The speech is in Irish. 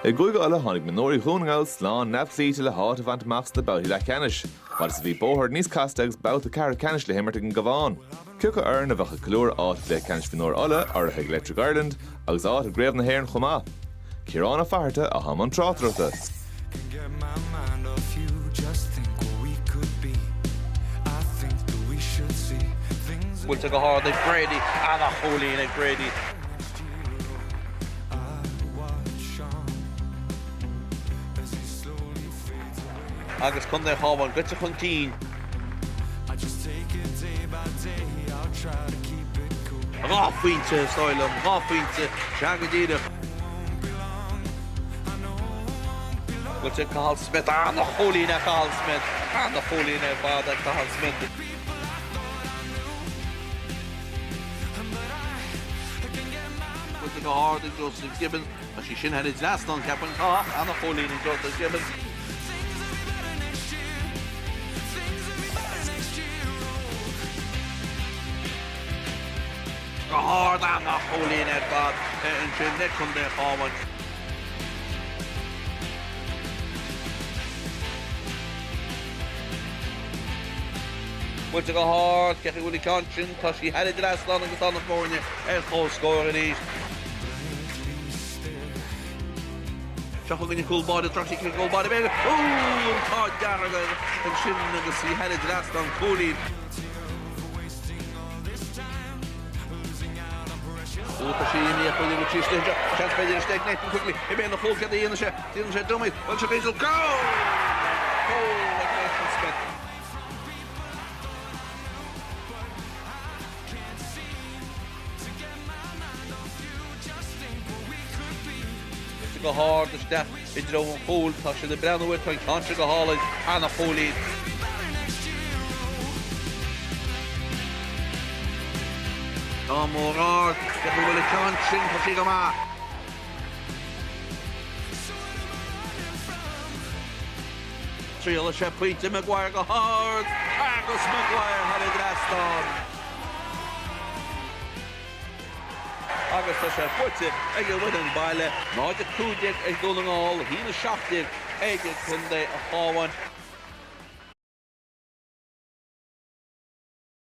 I gcuige ala tháinig Mionúir Uladh slán neamhclíte le háit a bhaint amachs na Peile Leathcheannais, mar is bhí bóthir níos casteags bouta Cabhán-1 le himmert an Cavan. Ciocca ar na bhecha clúr áit Leathcheannais Mionúir Uladh ar ag Electric Ireland agus áit a gréibh na hÉireann chomá. Ciarán a fairta a ham an trátarachta. We'll take a hard like Brady and a holy like Brady. Agus chun é Cabhán Buaicphointí. Buaicphointí Stoilm, Buaicphointí Shagadíide. We'll take Cathal Smith and the holy na Cathal Smith and the holy na Father Cathal Smith. Go hard in Joseph Gibbons, but she shouldn't have his last on Cavan and a holy in Joseph Gibbons. Go hard and a holy in that bad and she neck on their Cabhán. We'll go hard, get it with the conscience, because she had it last on and got on the floor in the full score in East. Shuffle in the cool body, Trusty can go by the bed. Oh, Todd Gallagher and Shin and see had it last on Cooley. Kashimi, I believe she's danger. Chance by the stake, Nathan quickly. He made the full get the inner shot. Didn't say dummy. Well, she will go. Oh, like Nathan Smith. Go hard the step into the own pool, touching the brown with point, can't go hard and a full lead. No more hard, get the will of Johnson for Sigama. Three other shot points to Maguire go hard. Agus Maguire had it last on. Agus tá sé fuite ag go bhfuil an baile, náid a cúideag ag dul an gáil, hí na seachtaigh ag chun é a Cabhán.